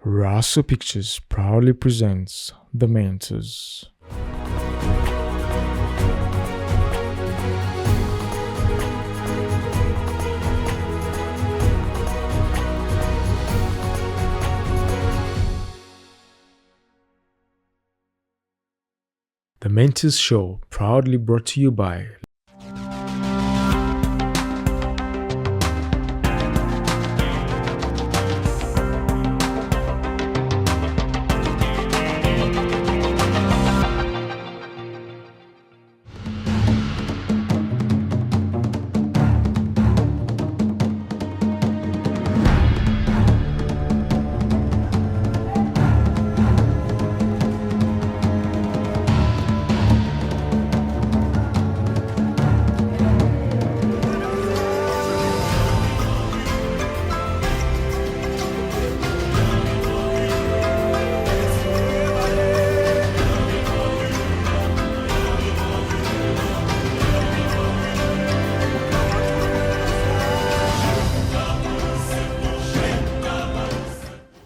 Raso Pictures proudly presents The Mentors. The Mentors Show proudly brought to you by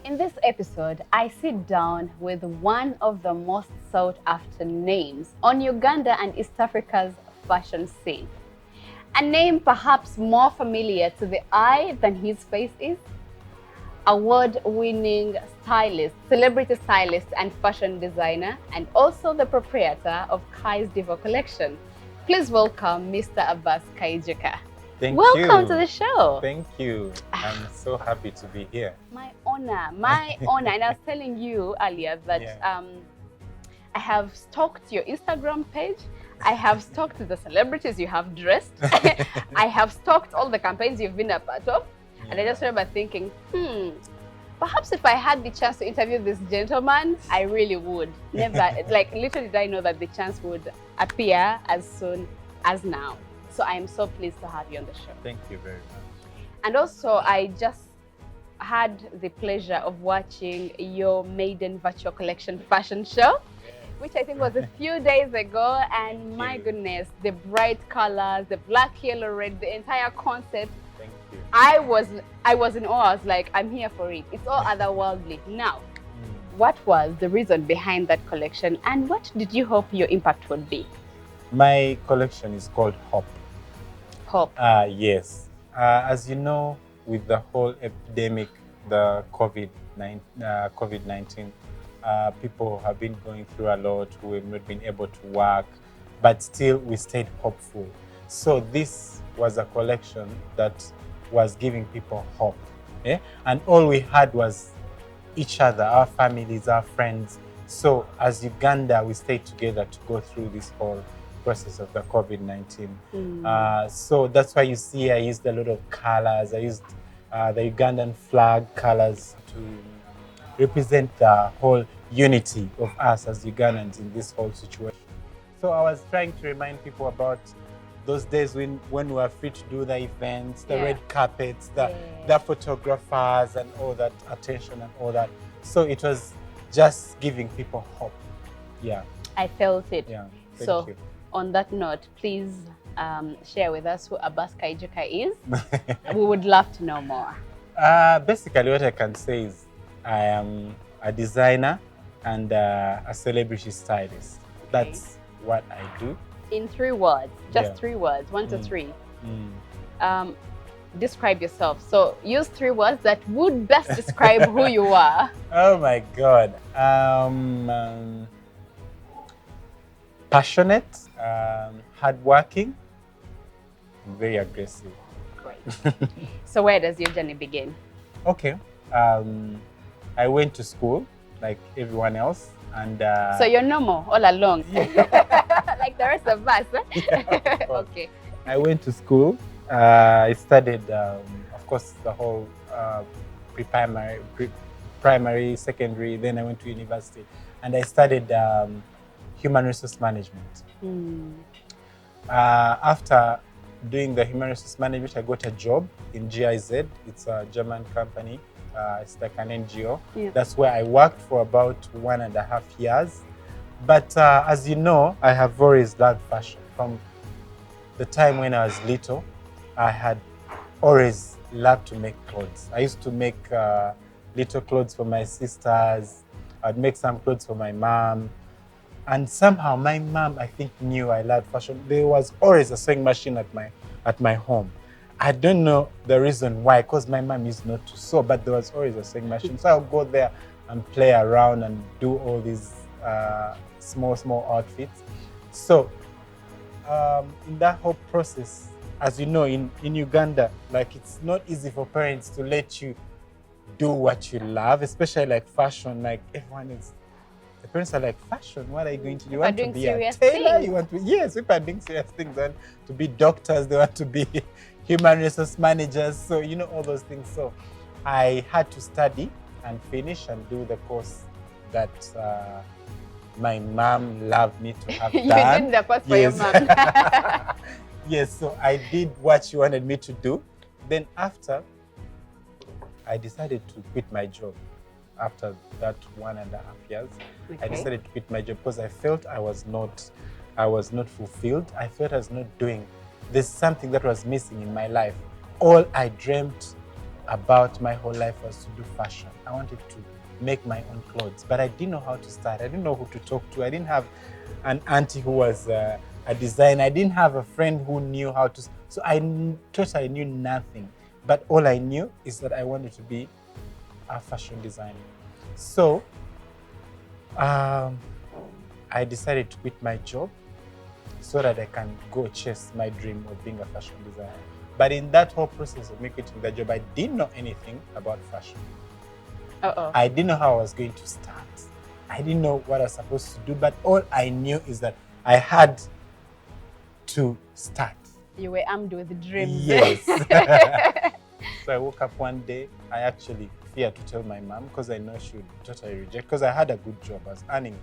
In this episode, I sit down with one of the most sought after names on Uganda and East Africa's fashion scene. A name perhaps more familiar to the eye than his face is. Award-winning stylist, celebrity stylist and fashion designer, and also the proprietor of Kai's Divo collection. Please welcome Mr. Abbas Kaijuka. Welcome to the show. Thank you. I'm so happy to be here. My honor, my honor. And I was telling you earlier that I have stalked your Instagram page. I have stalked the celebrities you have dressed. I have stalked all the campaigns you've been a part of. And I just remember thinking, perhaps if I had the chance to interview this gentleman, I really would. Never, like literally did I know that the chance would appear as soon as now. So I am so pleased to have you on the show. Thank you very much. And also, I just had the pleasure of watching your maiden virtual collection fashion show, which I think was a few days ago. And my goodness, the bright colors, the black, yellow, red, the entire concept. Thank you. I was in awe. I was like, I'm here for it. It's all otherworldly. Now, what was the reason behind that collection, and what did you hope your impact would be? My collection is called Hope. Hope. Yes. As you know, with the whole epidemic, the COVID-19, people have been going through a lot who have not been able to work, but still we stayed hopeful. So this was a collection that was giving people hope. And all we had was each other, our families, our friends. So as Uganda, we stayed together to go through this whole process of the COVID-19. So that's why you see I used a lot of colors. I used the Ugandan flag colors to represent the whole unity of us as Ugandans in this whole situation. So I was trying to remind people about those days when we were free to do the events, the red carpets, the photographers and all that attention and all that. So it was just giving people hope. Yeah. I felt it. Yeah. Thank you. On that note, please share with us who Abbas Kaijuka is. We would love to know more. Basically, what I can say is I am a designer and a celebrity stylist. Okay. That's what I do. In 3 words, just 3 words, 1 to 3. Describe yourself. So use 3 words that would best describe who you are. Oh my God. Passionate, hardworking, and very aggressive. Great. So where does your journey begin? Okay. I went to school like everyone else. And so you're normal all along? Like the rest of us? Yeah, of okay. I went to school. I studied, of course, the whole primary, secondary, then I went to university. And I studied human resource management. After doing the human resource management, I got a job in GIZ. It's a German company. It's like an NGO. Yeah. That's where I worked for about 1.5 years. But as you know, I have always loved fashion. From the time when I was little, I had always loved to make clothes. I used to make little clothes for my sisters. I'd make some clothes for my mom. And somehow my mom, I think, knew I loved fashion. There was always a sewing machine at my home. I don't know the reason why, because my mom used not to sew, but there was always a sewing machine. So I'll go there and play around and do all these small outfits. So in that whole process, as you know, in Uganda, like, it's not easy for parents to let you do what you love, especially like fashion. Like, everyone is, the parents are like, fashion, what are you going to do? You want to be a tailor? You want to, yes, people are doing serious things. They want to be doctors, they want to be human resource managers. So, you know, all those things. So I had to study and finish and do the course that my mom loved me to have done. You did the course for your mom. Yes, so I did what she wanted me to do. Then after, I decided to quit my job. After that 1.5 years, I decided to quit my job because I felt I was not fulfilled. I felt I was not doing, there's something that was missing in my life. All I dreamt about my whole life was to do fashion. I wanted to make my own clothes, but I didn't know how to start. I didn't know who to talk to. I didn't have an auntie who was a designer. I didn't have a friend who knew how to. So I thought I knew nothing. But all I knew is that I wanted to be a fashion designer. So I decided to quit my job so that I can go chase my dream of being a fashion designer. But in that whole process of me quitting the job, I didn't know anything about fashion. I didn't know how I was going to start. I didn't know what I was supposed to do, but all I knew is that I had to start. You were armed with dreams. Yes. So I woke up one day. I actually feared to tell my mom because I know she would totally reject, because I had a good job. I was earning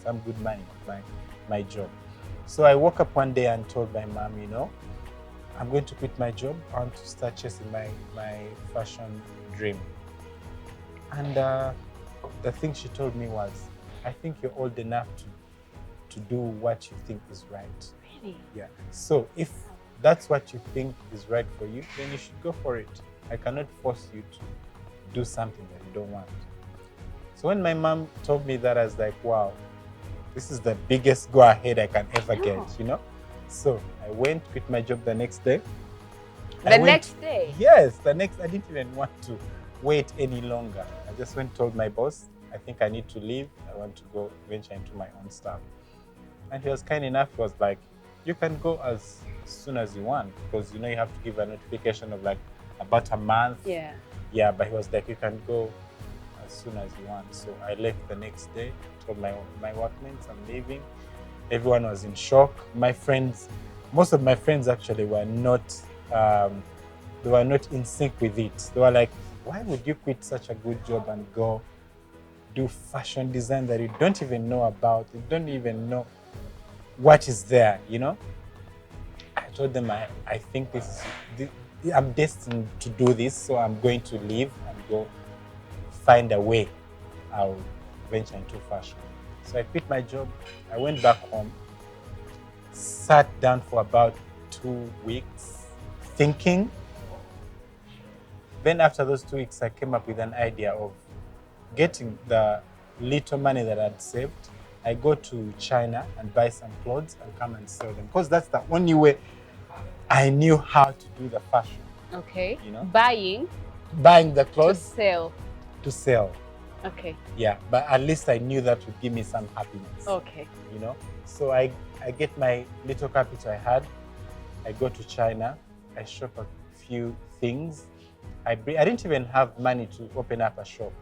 some good money at my job. So I woke up one day and told my mom, you know, I'm going to quit my job. I want to start chasing my fashion dream. And the thing she told me was, I think you're old enough to do what you think is right. Really? Yeah. So if that's what you think is right for you, then you should go for it. I cannot force you to do something that you don't want. So when my mom told me that, I was like, wow, this is the biggest go ahead I can ever get, you know? So I went, quit my job the next day. Next day? Yes, the next, I didn't even want to wait any longer. I just went and told my boss, I think I need to leave. I want to go venture into my own stuff. And he was kind enough. He was like, you can go as soon as you want, because, you know, you have to give a notification of like about a month. Yeah. Yeah, but he was like, you can go as soon as you want. So I left the next day, told my workmates I'm leaving. Everyone was in shock. My friends, most of my friends actually were not in sync with it. They were like, why would you quit such a good job and go do fashion design that you don't even know about? You don't even know what is there, you know? I told them, I think I'm destined to do this, so I'm going to leave and go find a way I'll venture into fashion. So I quit my job. I went back home, sat down for about 2 weeks thinking. Then after those 2 weeks, I came up with an idea of getting the little money that I'd saved. I go to China and buy some clothes and come and sell them, because that's the only way I knew how to do the fashion. Okay. You know? Buying the clothes. To sell. Okay. Yeah, but at least I knew that would give me some happiness. Okay. You know? So I get my little capital I had. I go to China. I shop a few things. I didn't even have money to open up a shop.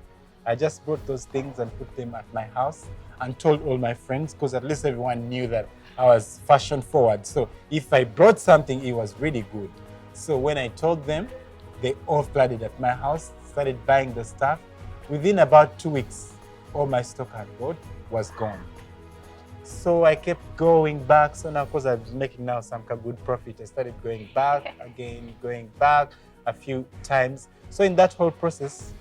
I just brought those things and put them at my house and told all my friends, because at least everyone knew that I was fashion forward. So if I brought something, it was really good. So when I told them, they all flooded at my house, started buying the stuff. Within about 2 weeks, all my stock I had bought was gone. So I kept going back. So now, because I was making now some good profit, I started going back again, going back a few times. So in that whole process,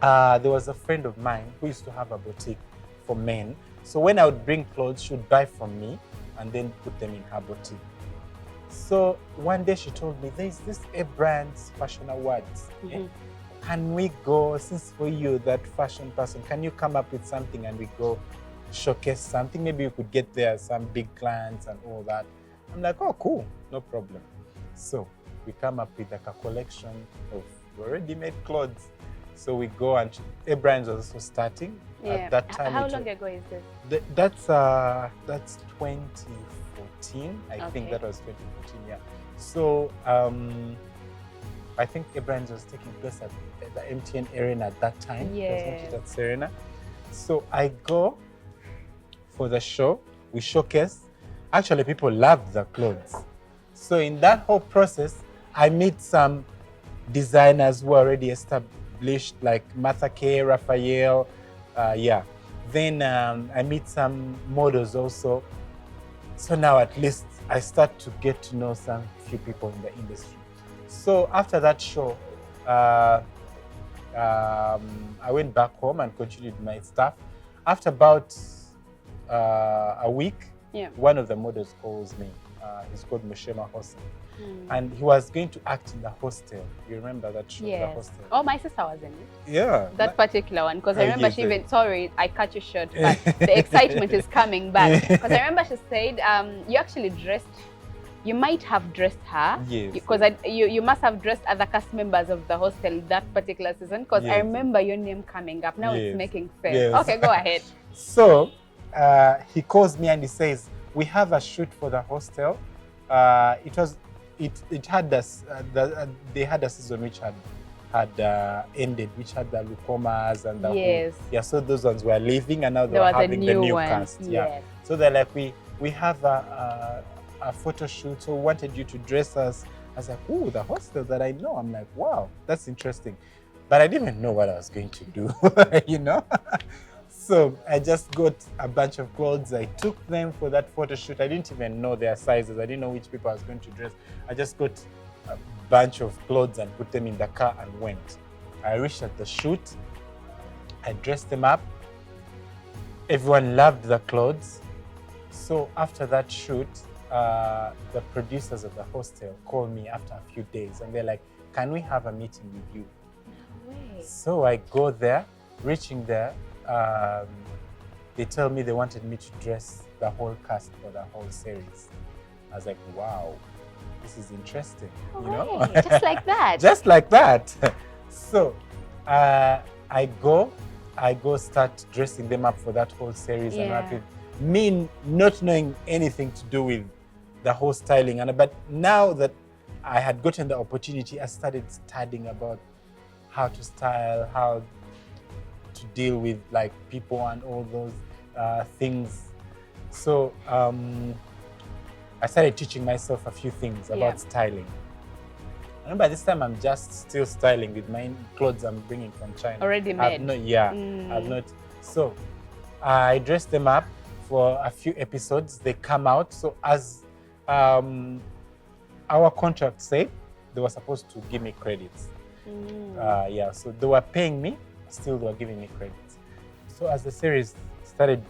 there was a friend of mine who used to have a boutique for men. So when I would bring clothes, she would buy from me and then put them in her boutique. So one day she told me, there's this A Brands Fashion Awards. Mm-hmm. can we go, since for you, that fashion person, can you come up with something and we go showcase something? Maybe you could get there some big clients and all that. I'm like, oh, cool, no problem. So we come up with like a collection of ready-made clothes. So we go, and Abrams was also starting at that time. How long ago is this? That's 2014. I think that was 2014. Yeah. So I think Abrams was taking place at the MTN Arena at that time. Yeah. At Serena. So I go for the show. We showcase. Actually, people loved the clothes. So in that whole process, I meet some designers who are already established, like Martha K, Raphael, Then I meet some models also. So now at least I start to get to know some few people in the industry. So after that show, I went back home and continued my stuff. After about a week, one of the models calls me. He's called Mushema Hossein. And he was going to act in the hostel. You remember that show? Yes. The hostel? Oh, my sister was in it. Yeah. That particular one. Because I remember yes, she even, sorry, I cut you short, but the excitement is coming back. Because I remember she said, you actually dressed, you might have dressed her. Yes. Because you must have dressed other cast members of the hostel that particular season. Because I remember your name coming up. Now it's making sense. Yes. Okay, go ahead. So he calls me and he says, we have a shoot for the hostel. It had this, they had a season which had ended, which had the Lucomas and the so those ones were leaving, and now they were having the new cast. Yeah. So they're like, we have a photo shoot, so we wanted you to dress us. I was like, oh, the hostel that I know. I'm like, wow, that's interesting. But I didn't even know what I was going to do, you know? So I just got a bunch of clothes. I took them for that photo shoot. I didn't even know their sizes. I didn't know which people I was going to dress. I just got a bunch of clothes and put them in the car and went. I reached at the shoot. I dressed them up. Everyone loved the clothes. So after that shoot, the producers of the hostel called me after a few days and they're like, can we have a meeting with you? No way. So I go there, reaching there. They tell me they wanted me to dress the whole cast for the whole series. I was like, wow, this is interesting, you know? Just like that. Just like that. So I go start dressing them up for that whole series. And me not knowing anything to do with the whole styling. But now that I had gotten the opportunity, I started studying about how to style, how to deal with like people and all those things. So I started teaching myself a few things about styling. I remember this time I'm just still styling with my clothes I'm bringing from China. Already made. I've not. So I dressed them up for a few episodes. They come out. So as our contract said, they were supposed to give me credits. So they were paying me. Still they were giving me credits. So as the series started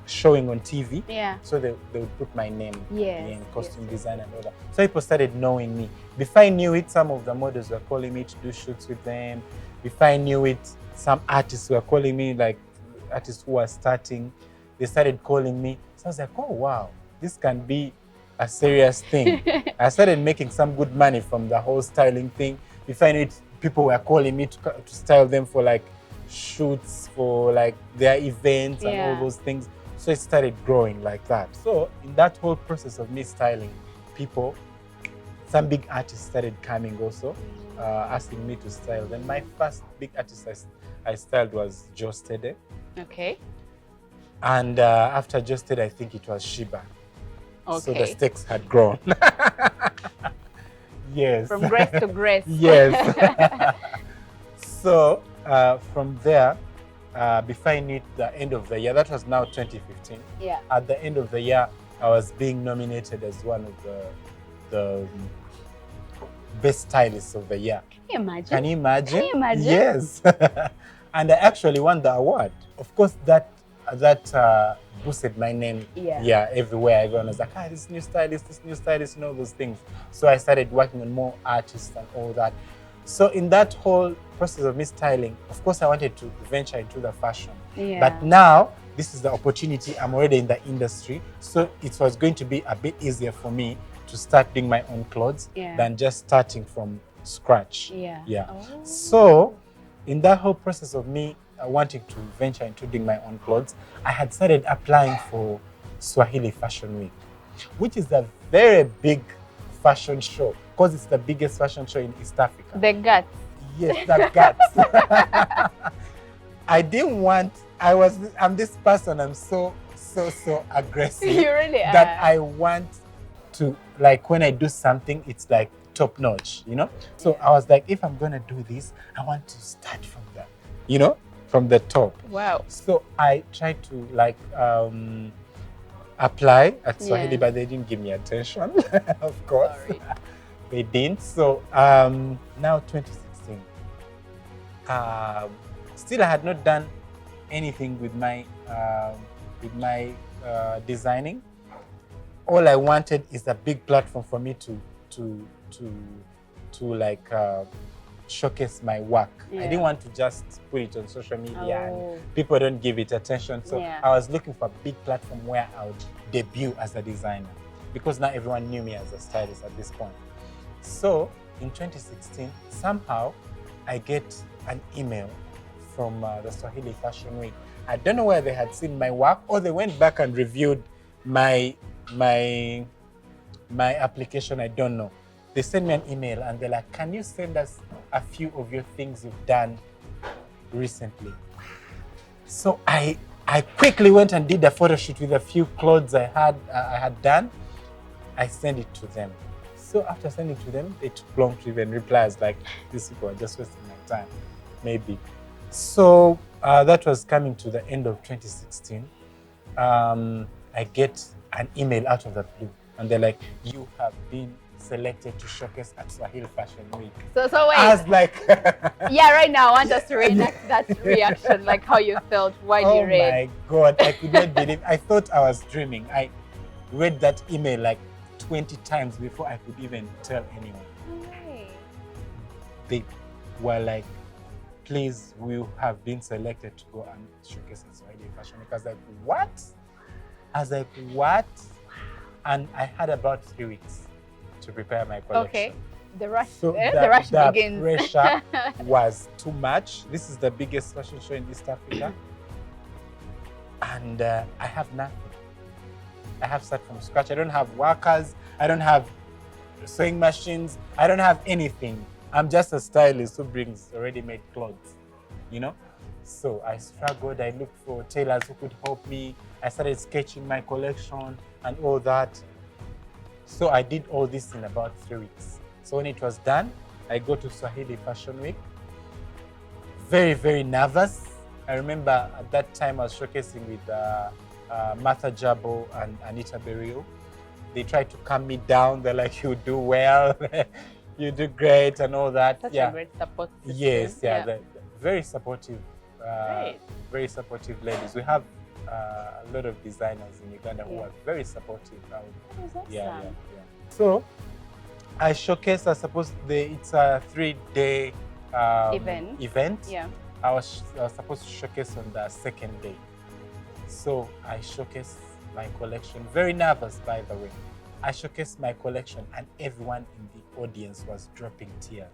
showing on TV, so they would put my name in costume design and all that. So people started knowing me. Before I knew it, some of the models were calling me to do shoots with them. Before I knew it, some artists were calling me, like artists who were starting. They started calling me. So I was like, oh wow, this can be a serious thing. I started making some good money from the whole styling thing. Before I knew it, people were calling me to style them for like shoots, for like their events and all those things. So it started growing like that. So in that whole process of me styling people, some big artists started coming also, asking me to style them. My first big artist I styled was Joe Stede. Okay. And after Joe Stede, I think it was Shiba. Okay. So the stakes had grown. Yes. From grace to grace. Yes. So from there, before I knew it, the end of the year, that was now 2015. Yeah. At the end of the year, I was being nominated as one of the best stylists of the year. Can you imagine? Can you imagine? Can you imagine? Yes. And I actually won the award. Of course, that boosted my name everywhere. Everyone was like, this new stylist, and all those things. So I started working on more artists and all that. So in that whole process of me styling, of course, I wanted to venture into the fashion. Yeah. But now, this is the opportunity. I'm already in the industry. So it was going to be a bit easier for me to start doing my own clothes than just starting from scratch. Yeah. Oh. So in that whole process of me wanting to venture into doing my own clothes, I had started applying for Swahili Fashion Week, which is a very big fashion show because it's the biggest fashion show in East Africa. The guts. Yes, the guts. I didn't want, I'm this person, I'm so aggressive. You really are. That I want to, like, when I do something, it's like top notch, you know? So I was like, if I'm gonna do this, I want to start from the, you know, from the top. Wow. So I tried to like apply at Swahili, but they didn't give me attention, of course. Sorry. They didn't. So now 2016. Still, I had not done anything with my designing. All I wanted is a big platform for me to like showcase my work. I didn't want to just put it on social media and people don't give it attention. So I was looking for a big platform where I would debut as a designer, because now everyone knew me as a stylist at this point. So in 2016, somehow I get an email from the Swahili Fashion Week. I don't know where they had seen my work, or they went back and reviewed my application. I don't know. They sent me an email and they're like, can you send us a few of your things you've done recently? So I quickly went and did a photo shoot with a few clothes I had done. I sent it to them. So after sending it to them, they took long to even reply. I was like, these people are just wasting my time, maybe. So that was coming to the end of 2016. I get an email out of the blue, and they're like, you have been selected to showcase at Swahili Fashion Week. So wait. I was like, yeah, right now I want us to reenact that reaction, like how you felt while you read. Oh my God, I could not believe. I thought I was dreaming. I read that email like 20 times before I could even tell anyone. Okay. They were like, please, we have been selected to go and showcase at Swahili Fashion Week. I was like, what? I was like, what? And I had about 3 weeks to prepare my collection. Okay, the rush, So the rush begins. The pressure was too much. This is the biggest fashion show in East Africa. And I have nothing. I have started from scratch. I don't have workers. I don't have sewing machines. I don't have anything. I'm just a stylist who brings ready-made clothes, you know? So I struggled. I looked for tailors who could help me. I started sketching my collection and all that. So I did all this in about 3 weeks. So when it was done, I go to Swahili Fashion Week. Very, very nervous. I remember at that time I was showcasing with Martha Jabo and Anita Berio. They tried to calm me down. They're like, you do well, you do great and all that. Such a great support system. Yes, they're very supportive, very supportive ladies. We have a lot of designers in Uganda who are very supportive. Awesome. So I showcase, I suppose it's a 3-day event. Yeah. I was supposed to showcase on the second day. So I showcased my collection. Very nervous, by the way. I showcased my collection and everyone in the audience was dropping tears.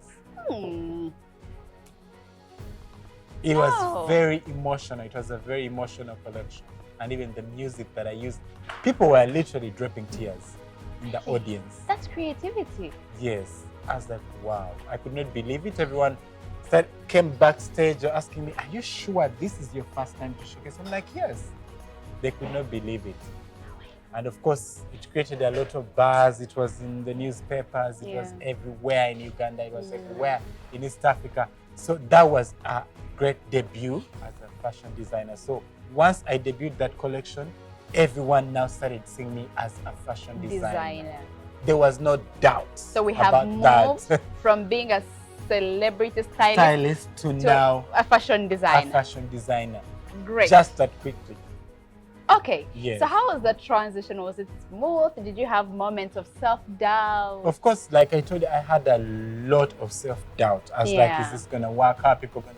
It was very emotional. It was a very emotional collection. And even the music that I used, people were literally dropping tears in the audience. That's creativity. Yes. I was like, wow. I could not believe it. Everyone came backstage asking me, are you sure this is your first time to showcase? I'm like, yes. They could not believe it. And of course, it created a lot of buzz. It was in the newspapers. It was everywhere in Uganda. It was everywhere in East Africa. So that was a great debut as a fashion designer. So once I debuted that collection, everyone now started seeing me as a fashion designer. There was no doubt. So we have moved from being a celebrity stylist to now a fashion designer. Great. Just that quickly. Okay. Yes. So how was the transition? Was it smooth? Did you have moments of self-doubt? Of course, like I told you, I had a lot of self-doubt. I was like, is this gonna work? How are people gonna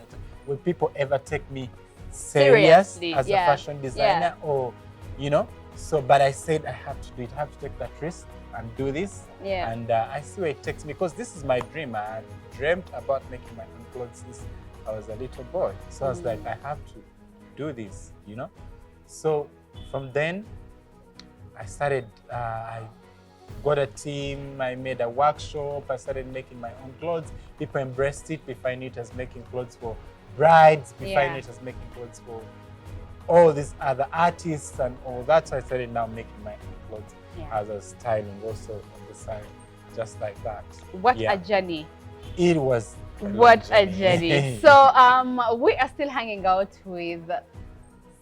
will people ever take me serious as a fashion designer? Or, you know? So, but I said I have to do it. I have to take that risk and do this. Yeah. And I see where it takes me, because this is my dream. I dreamt about making my own clothes since I was a little boy. So I was like, I have to do this, you know? So from then, I started, I got a team, I made a workshop, I started making my own clothes. People embraced it. Before I knew it, as making clothes for brides. Before I knew it, as making clothes for all these other artists and all that. So I started now making my own clothes as a styling also on the side, just like that. What a journey. It was what a journey. So we are still hanging out with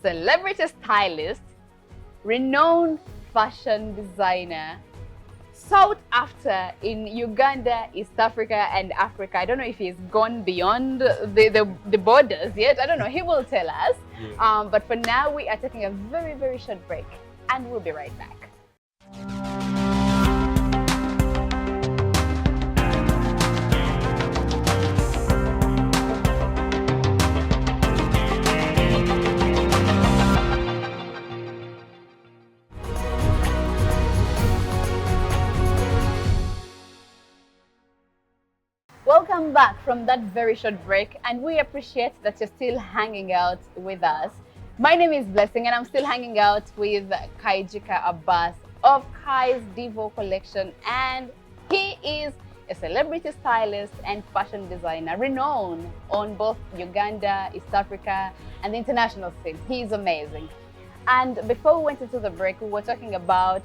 celebrity stylist, renowned fashion designer, sought after in Uganda, East Africa, and Africa. I don't know if he's gone beyond the borders yet. I don't know. He will tell us. Yeah. But for now, we are taking a very, very short break, and we'll be right back. Welcome back from that very short break, and we appreciate that you're still hanging out with us. My name is Blessing, and I'm still hanging out with Kaijuka Abbas of Kai's Divo collection, and he is a celebrity stylist and fashion designer, renowned on both Uganda, East Africa, and the international scene. He's amazing. And before we went into the break, we were talking about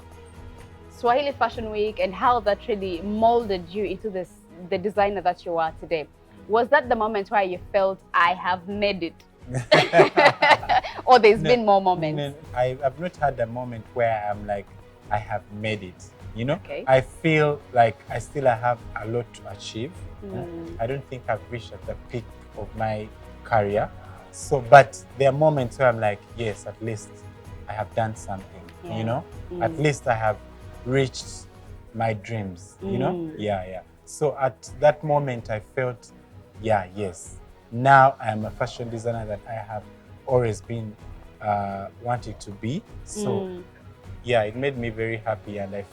Swahili Fashion Week and how that really molded you into the designer that you are today. Was that the moment where you felt, I have made it? Or there's been more moments? No, I've not had a moment where I'm like, I have made it, you know? Okay. I feel like I still have a lot to achieve. I don't think I've reached at the peak of my career. So, but there are moments where I'm like, yes, at least I have done something, you know? At least I have reached my dreams, you know? Yeah. So at that moment, I felt, yes. Now I'm a fashion designer that I have always been wanting to be. So it made me very happy, and I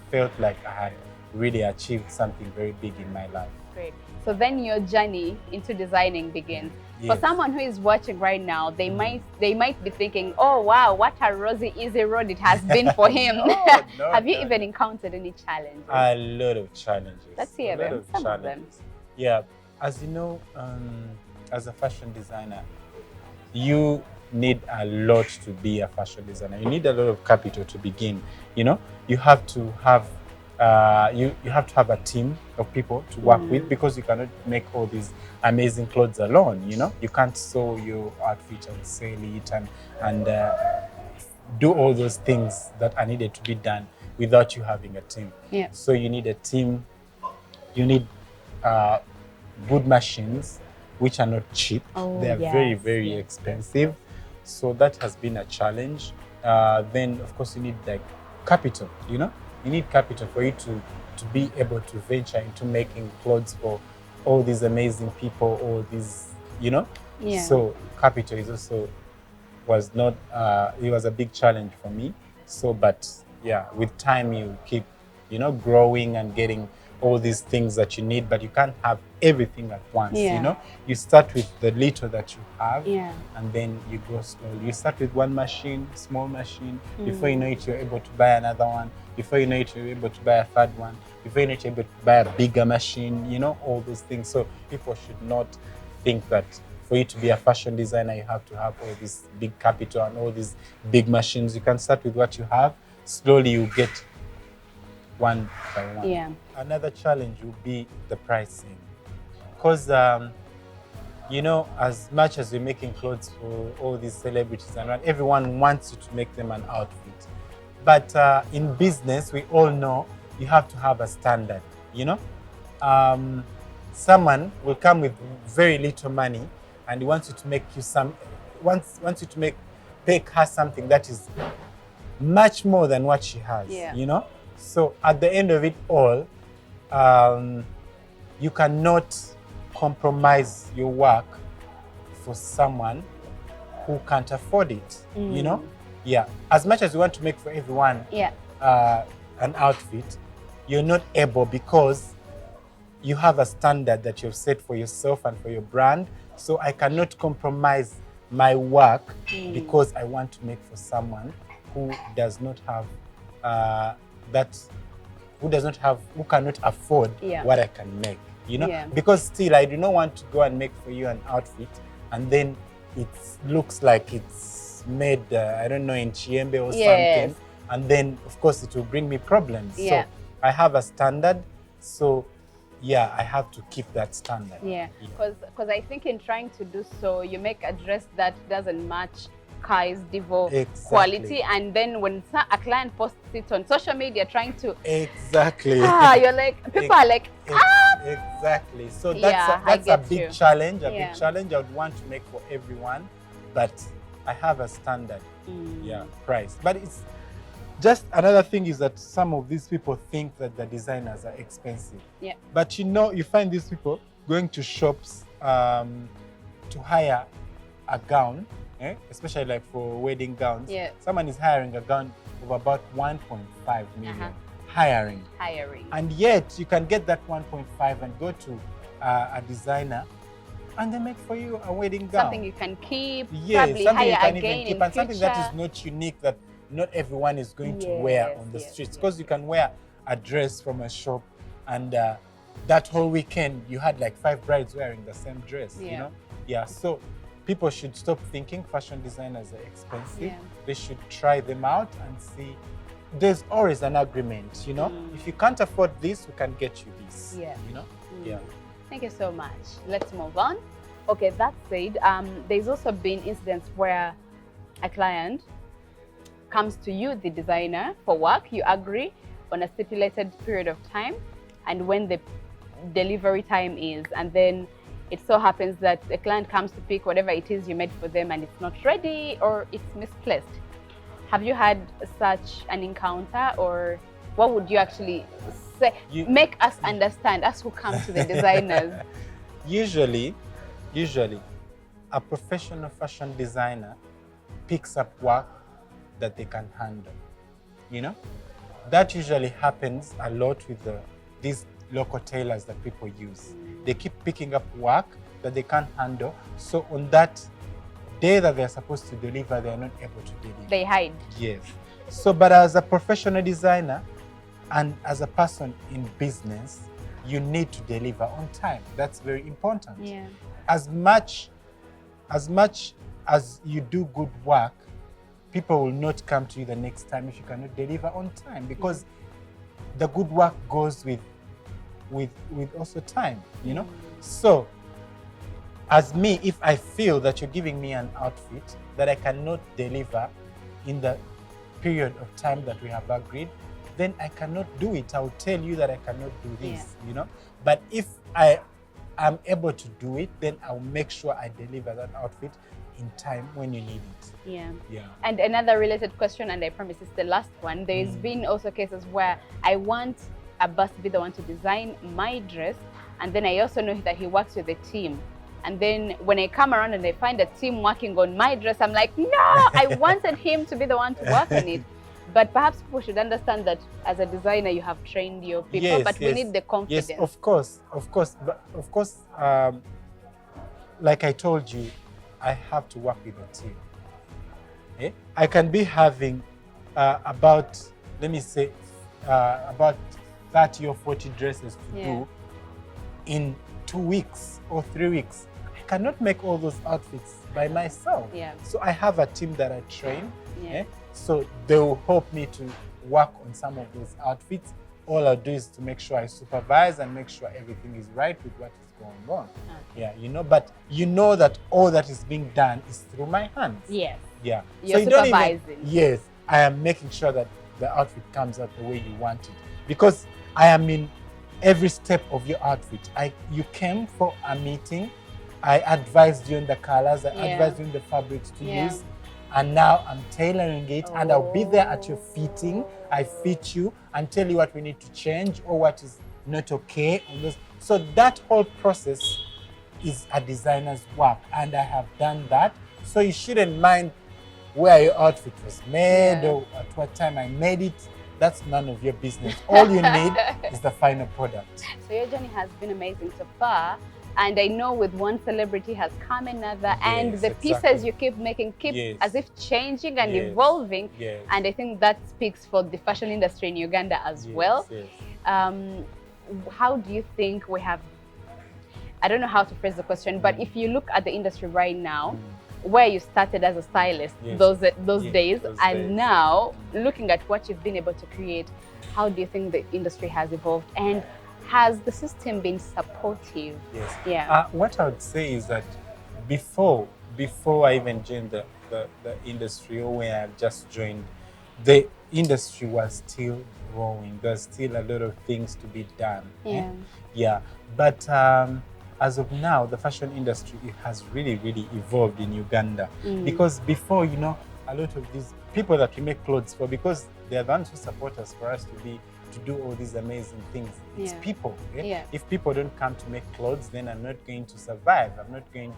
felt like I had really achieved something very big in my life. Great. So then your journey into designing begins. Yes. For someone who is watching right now, they might be thinking, oh wow, what a rosy, easy road it has been for him. Have you even encountered any challenges? A lot of challenges. Let's hear them. Some of them. Yeah, as you know, as a fashion designer, you need a lot to be a fashion designer. You need a lot of capital to begin. You know, you have to have you have to have a team of people to work with, because you cannot make all these amazing clothes alone. You know, you can't sew your outfit and sell it and do all those things that are needed to be done without you having a team. Yeah. So you need a team. You need good machines, which are not cheap. They are very, very expensive. So that has been a challenge. Then, of course, you need like capital, you know? You need capital for you to be able to venture into making clothes for all these amazing people, all these, you know? Yeah. So capital is also it was a big challenge for me. So, but yeah, with time you keep, you know, growing and getting all these things that you need, but you can't have everything at once, you know? You start with the little that you have, and then you go slowly. You start with one machine, small machine. Before you know it, you're able to buy another one. Before you know it, you're able to buy a third one. Before you know it, you're able to buy a bigger machine, you know, all those things. So people should not think that for you to be a fashion designer, you have to have all this big capital and all these big machines. You can start with what you have. Slowly you get one by one. Yeah. Another challenge will be the pricing, because you know, as much as you're making clothes for all these celebrities and everyone wants you to make them an outfit, but in business we all know you have to have a standard. You know, someone will come with very little money and he wants you to make you wants you to make pick her something that is much more than what she has, you know? So at the end of it all, you cannot compromise your work for someone who can't afford it, you know? Yeah, as much as you want to make for everyone an outfit, you're not able because you have a standard that you've set for yourself and for your brand. So I cannot compromise my work because I want to make for someone who does not have who cannot afford what I can make, you know? Because still I do not want to go and make for you an outfit and then it looks like it's made, I don't know, in Chiembe or something. And then of course it will bring me problems. So I have a standard. So yeah, I have to keep that standard. Because I think in trying to do so, you make a dress that doesn't match Kai's Divo quality, and then when a client posts it on social media trying to you're like, people are like, exactly. So that's a big challenge. Big challenge I would want to make for everyone, but I have a standard price. But it's just another thing is that some of these people think that the designers are expensive. But you know, you find these people going to shops to hire a gown, especially like for wedding gowns. Someone is hiring a gown of about 1.5 million. Hiring. And yet you can get that 1.5 and go to a designer and they make for you a wedding gown. Something you can keep, probably something hire you can again even keep, and something that is not unique, that not everyone is going to wear on the streets. Because you can wear a dress from a shop and that whole weekend you had like 5 brides wearing the same dress, you know? So people should stop thinking fashion designers are expensive. They should try them out and see. There's always an agreement, you know? If you can't afford this, we can get you this, you know? Thank you so much. Let's move on. Okay, that said, there's also been incidents where a client comes to you, the designer, for work. You agree on a stipulated period of time and when the delivery time is, and then it so happens that the client comes to pick whatever it is you made for them and it's not ready or it's misplaced. Have you had such an encounter, or what would you actually say? Make us understand, us who come to the designers. Usually, a professional fashion designer picks up work that they can handle, you know? That usually happens a lot with these local tailors that people use. They keep picking up work that they can't handle. So on that day that they're supposed to deliver, they're not able to deliver. They hide. Yes. So, but as a professional designer and as a person in business, you need to deliver on time. That's very important. As much as you do good work, people will not come to you the next time if you cannot deliver on time, because the good work goes with also time, you know? So as me, if I feel that you're giving me an outfit that I cannot deliver in the period of time that we have agreed, then I cannot do it. I will tell you that I cannot do this, you know? But if I am able to do it, then I'll make sure I deliver that outfit in time when you need it. And another related question, and I promise it's the last one. There's been also cases where I want Abbas to be the one to design my dress, and then I also know that he works with a team. And then when I come around and I find a team working on my dress, I'm like, no, I wanted him to be the one to work on it. But perhaps people should understand that as a designer, you have trained your people, but we need the confidence. Yes, of course. But of course, like I told you, I have to work with a team. I can be having about, let me say, about 30 or 40 dresses to do in 2 weeks or 3 weeks. I cannot make all those outfits by myself. So I have a team that I train. So they will help me to work on some of those outfits. All I'll do is to make sure I supervise and make sure everything is right with what is going on. You know, but you know that all that is being done is through my hands. You're so you supervising. I am making sure that the outfit comes out the way you want it, because I am in every step of your outfit. You came for a meeting, I advised you on the colors, I advised you on the fabrics to use, and now I'm tailoring it, and I'll be there at your fitting. I fit you and tell you what we need to change or what is not okay. So that whole process is a designer's work, and I have done that. So you shouldn't mind where your outfit was made or at what time I made it. That's none of your business. All you need is the final product. So your journey has been amazing so far. And I know with one celebrity has come another, and the pieces you keep making keep as if changing and evolving. And I think that speaks for the fashion industry in Uganda as well. How do you think we have, I don't know how to phrase the question, but if you look at the industry right now, where you started as a stylist those days, and now looking at what you've been able to create, how do you think the industry has evolved? And has the system been supportive? What I would say is that before I even joined the industry, or when I just joined, the industry was still growing. There's still a lot of things to be done. But as of now, the fashion industry has really evolved in Uganda. Because before, you know, a lot of these people that we make clothes for, because they're the ones who support us for us to do all these amazing things. It's people. If people don't come to make clothes, then I'm not going to survive. I'm not going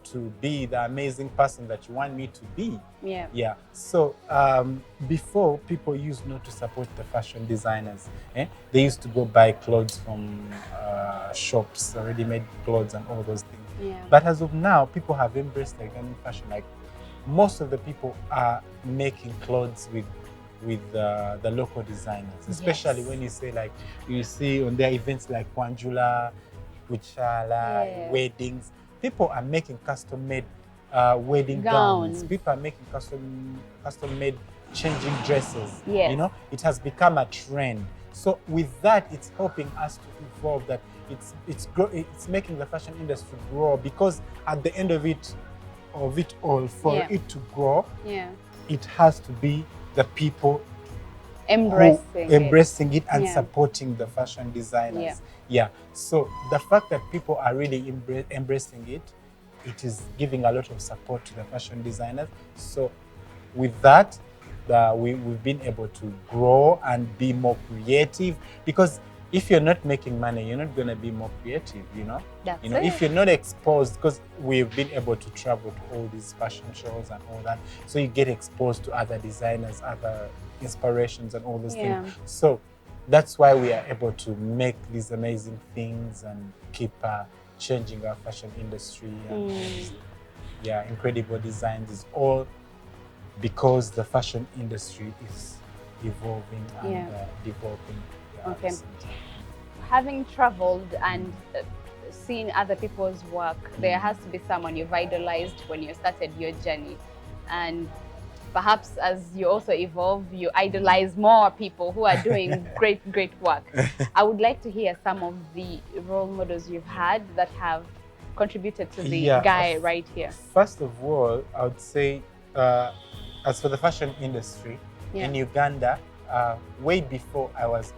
to be the amazing person that you want me to be. So before, people used not to support the fashion designers. They used to go buy clothes from shops, ready-made clothes and all those things. But as of now, people have embraced the Ugandan fashion. Like, most of the people are making clothes with the local designers, especially when you say, like, you see on their events like Wanjula, Kuchala, weddings, people are making custom-made wedding gowns. People are making custom-made changing dresses. You know, it has become a trend. So with that, it's helping us to evolve. That it's making the fashion industry grow, because at the end of it all, for it to grow, it has to be the people embracing it and supporting the fashion designers. So the fact that people are really embracing it, it is giving a lot of support to the fashion designers. So with that, we've been able to grow and be more creative, because if you're not making money, you're not going to be more creative, you know? If you're not exposed, because we've been able to travel to all these fashion shows and all that, so you get exposed to other designers, other inspirations and all those things. So that's why we are able to make these amazing things and keep changing our fashion industry. And incredible designs is all because the fashion industry is evolving and developing. Having traveled and seen other people's work, there has to be someone you've idolized when you started your journey, and perhaps as you also evolve, you idolize more people who are doing great work. I would like to hear some of the role models you've had that have contributed to the guy right here. First of all, I would say, as for the fashion industry in Uganda, way before I was,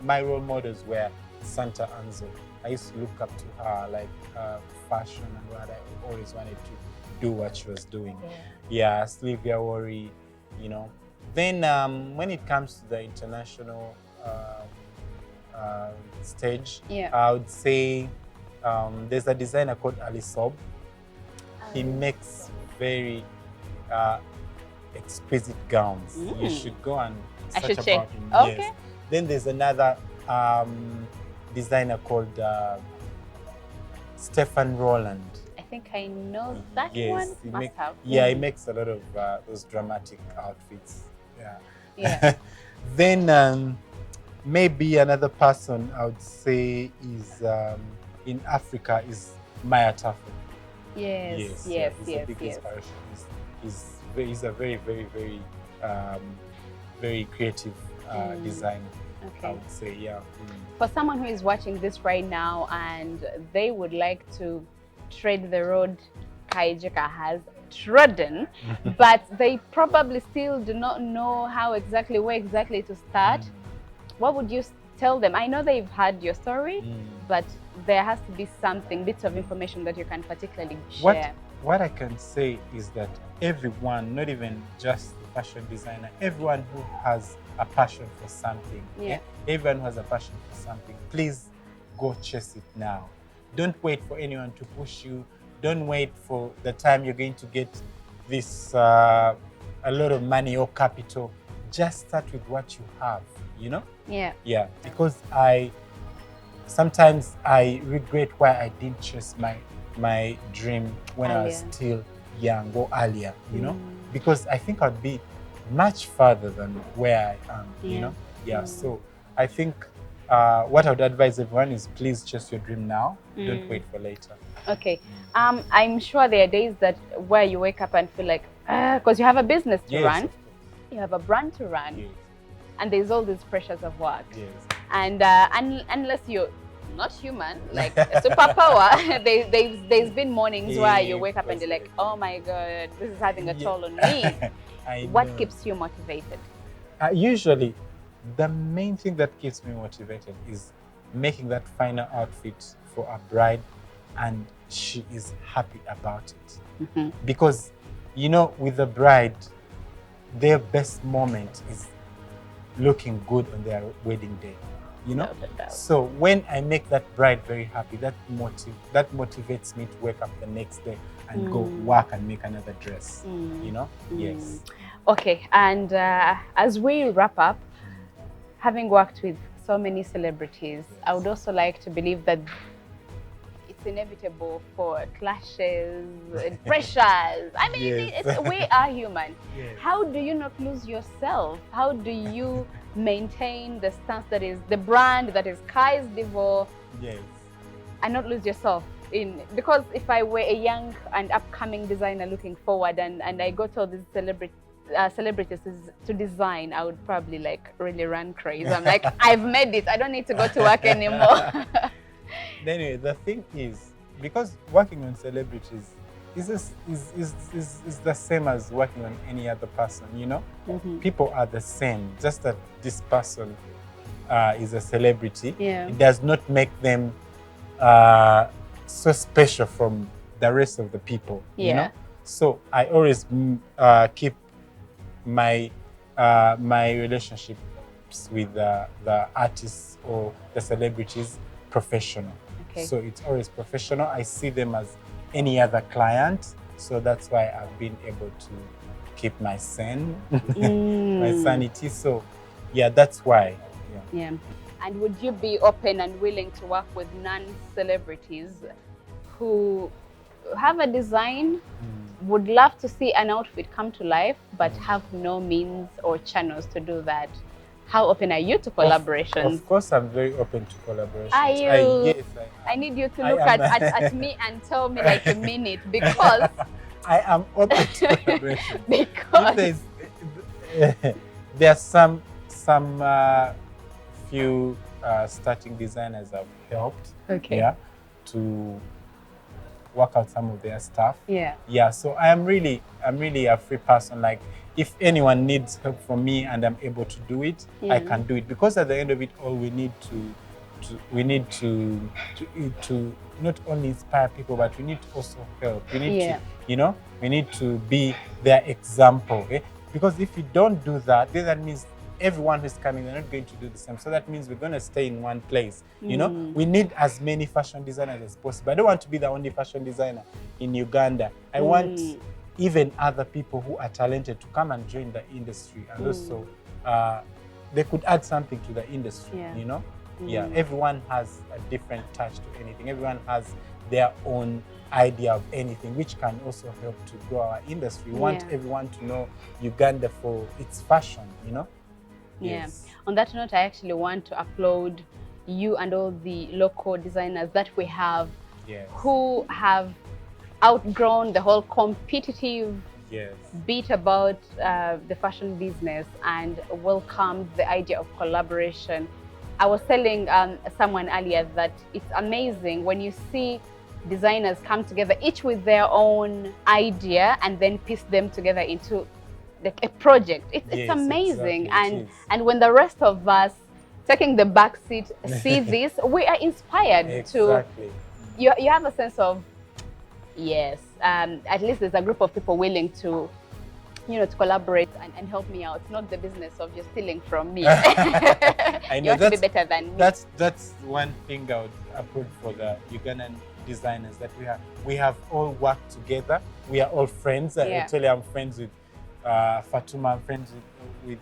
my role models were Santa Anzo. I used to look up to her, like fashion and what I always wanted to do what she was doing. Sylvia Worry, you know. Then when it comes to the international stage, I would say there's a designer called Ali Sob. He makes very exquisite gowns. You should go and search about him. Then there's another designer called Stefan Roland. I think I know that one. He makes a lot of those dramatic outfits. Then maybe another person I would say is in Africa is Maya Tafo. He's a big inspiration. He's a very very creative designer. I would say, For someone who is watching this right now and they would like to tread the road Kaijuka has trodden, but they probably still do not know where exactly to start, what would you tell them? I know they've heard your story, but there has to be bits of information that you can particularly share. what I can say is that everyone, not even just the fashion designer, everyone who has a passion for something, everyone who has a passion for something, please go chase it now. Don't wait for anyone to push you. Don't wait for the time you're going to get this a lot of money or capital. Just start with what you have, you know? Yeah, because sometimes I regret why I didn't chase my dream when I was still young or earlier, you know, because I think I'd be much further than where I am, you know. So I think what I would advise everyone is please chase your dream now. Don't wait for later. Okay. I'm sure there are days that where you wake up and feel like, because you have a business to run, you have a brand to run, and there's all these pressures of work. And unless you're not human, like a superpower, there's been mornings where you wake up and you're like, oh my God, this is having a toll on me. What keeps you motivated? Usually, the main thing that keeps me motivated is making that final outfit for a bride and she is happy about it. Because, you know, with the bride, their best moment is looking good on their wedding day, you know? So when I make that bride very happy, that motivates me to wake up the next day and go work and make another dress, you know? Yes. Okay, and as we wrap up, having worked with so many celebrities, I would also like to believe that it's inevitable for clashes and pressures. I mean, we are human. How do you not lose yourself? How do you maintain the stance that is the brand that is Kai's Divo and not lose yourself? Because if I were a young and upcoming designer looking forward and I got all these celebrities to design, I would probably like really run crazy. I'm like, I've made it. I don't need to go to work anymore. Anyway, the thing is, because working on celebrities is the same as working on any other person, you know? People are the same, just that this person is a celebrity. It does not make them so special from the rest of the people, you know? So I always keep my relationships with the artists or the celebrities professional. So it's always professional. I see them as any other client. So that's why I've been able to keep my my sanity. So yeah, that's why. And would you be open and willing to work with non-celebrities who have a design, would love to see an outfit come to life, but have no means or channels to do that? How open are you to collaborations? Of course, I'm very open to collaborations. Are you? Yes, I need you to look at me and tell me like you mean it, because I am open to collaboration. Because there are some few starting designers I've helped. To work out some of their stuff. So I'm really a free person. Like, if anyone needs help from me and I'm able to do it, I can do it. Because at the end of it all, we need to not only inspire people, but we need to also help. We need to, you know, we need to be their example. Because if you don't do that, then that means everyone who's coming, they're not going to do the same. So that means we're going to stay in one place. You know, we need as many fashion designers as possible. I don't want to be the only fashion designer in Uganda. I want even other people who are talented to come and join the industry, and also they could add something to the industry. You know, everyone has a different touch to anything. Everyone has their own idea of anything, which can also help to grow our industry. We want everyone to know Uganda for its fashion. You know. On that note, I actually want to applaud you and all the local designers that we have who have outgrown the whole competitive bit about the fashion business and welcomed the idea of collaboration. I was telling someone earlier that it's amazing when you see designers come together, each with their own idea, and then piece them together into like a project. It's amazing. And when the rest of us taking the back seat see this, we are inspired to you have a sense of, yes, at least there's a group of people willing to, you know, to collaborate and help me out. It's not the business of just stealing from me. I know you have to be better than me. That's one thing I would approve for the Ugandan designers, that we have all worked together. We are all friends. Yeah. I tell you, I'm friends with Fatuma. I'm friends with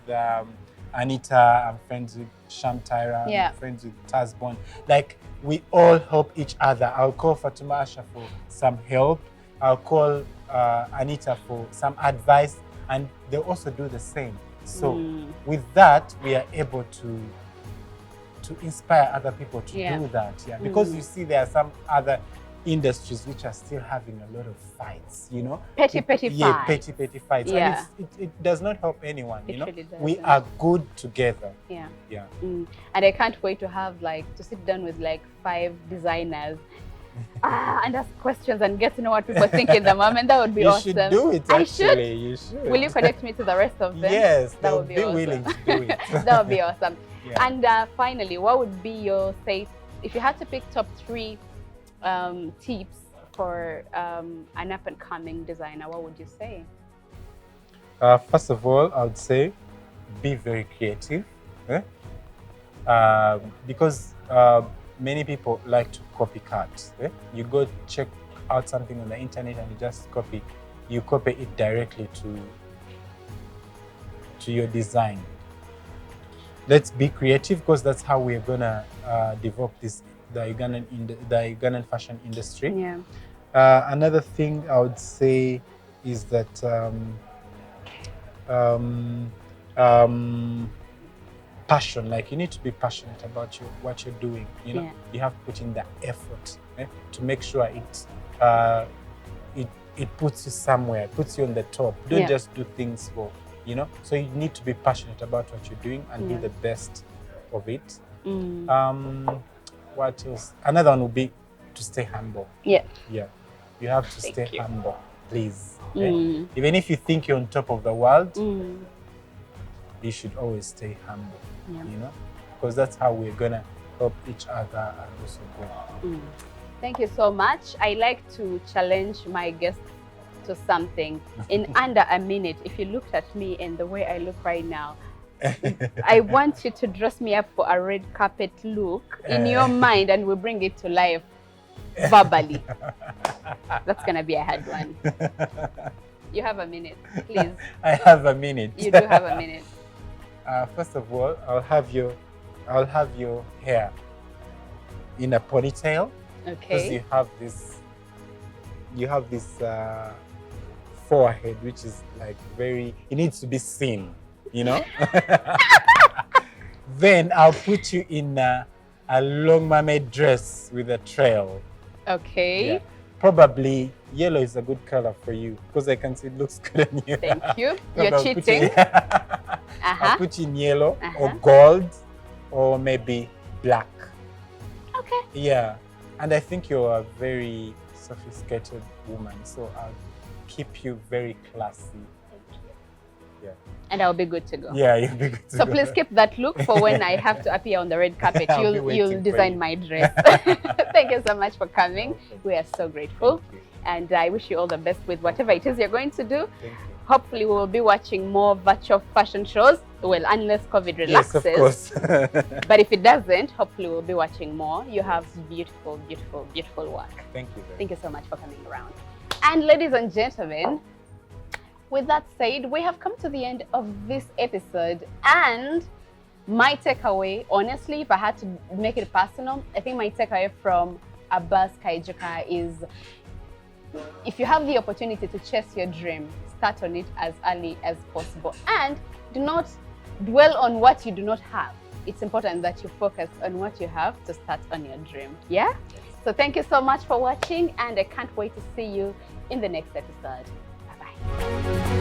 Anita. I'm friends with Shamtaira. Yeah. I'm friends with Tazbon. Like, we all help each other. I'll call Fatuma Asha for some help. I'll call Anita for some advice, and they also do the same. So with that, we are able to inspire other people to do that. Yeah, because you see, there are some other industries which are still having a lot of fights, you know, petty fights. Petty fights. Yeah. And it does not help anyone. You know, really we are good together. Yeah. Yeah. And I can't wait to have, like, to sit down with like 5 designers and ask questions and get to know what people think in the moment. That would be awesome. You should do it. Actually. I should. You should. Will you connect me to the rest of them? Yes, that they'll would be be awesome. willing to do it. That would be awesome. Yeah. And finally, what would be your, say, if you had to pick top 3 tips for an up-and-coming designer, what would you say? First of all, I would say be very creative, because many people like to copycat. You go check out something on the internet and you just copy. You copy it directly to your design. Let's be creative, because that's how we're gonna develop the Ugandan fashion industry. Yeah. Another thing I would say is that passion. Like, you need to be passionate about what you're doing. You know, you have to put in the effort to make sure it puts you somewhere, puts you on the top. Don't just do things for, you know. So you need to be passionate about what you're doing and do the best of it. What else? Another one would be to stay humble. Yeah. You have to stay humble, please. Even if you think you're on top of the world, you should always stay humble. You know, because that's how we're gonna help each other and also grow. Thank you so much. I like to challenge my guests to something in under a minute. If you looked at me and the way I look right now, I want you to dress me up for a red carpet look in your mind, and we bring it to life verbally. That's gonna be a hard one. You have a minute, please. I have a minute. You do have a minute. First of all, I'll have your hair in a ponytail. Okay. Because you have this forehead, which is like it needs to be seen, you know. Then I'll put you in a long mermaid dress with a trail. Okay. Yeah. Probably yellow is a good color for you, because I can see it looks good on you. Thank you. You're cheating. I'll put you in yellow or gold or maybe black. Okay. Yeah. And I think you're a very sophisticated woman, so I'll keep you very classy. Thank you. Yeah. And I'll be good to go. Yeah, you'll be good to go. So please keep that look for when I have to appear on the red carpet. You'll design my dress. Thank you so much for coming. We are so grateful. And I wish you all the best with whatever it is you're going to do. Thank you. Hopefully we will be watching more virtual fashion shows. Well, unless COVID relaxes. Yes, of course. But if it doesn't, hopefully we'll be watching more. You have beautiful, beautiful, beautiful work. Thank you. Thank you so much for coming around. And ladies and gentlemen, with that said, we have come to the end of this episode, and my takeaway, honestly, if I had to make it personal, I think my takeaway from Abbas Kaijuka is, if you have the opportunity to chase your dream, start on it as early as possible, and do not dwell on what you do not have. It's important that you focus on what you have to start on your dream. Yeah? So thank you so much for watching, and I can't wait to see you in the next episode. Bye-bye.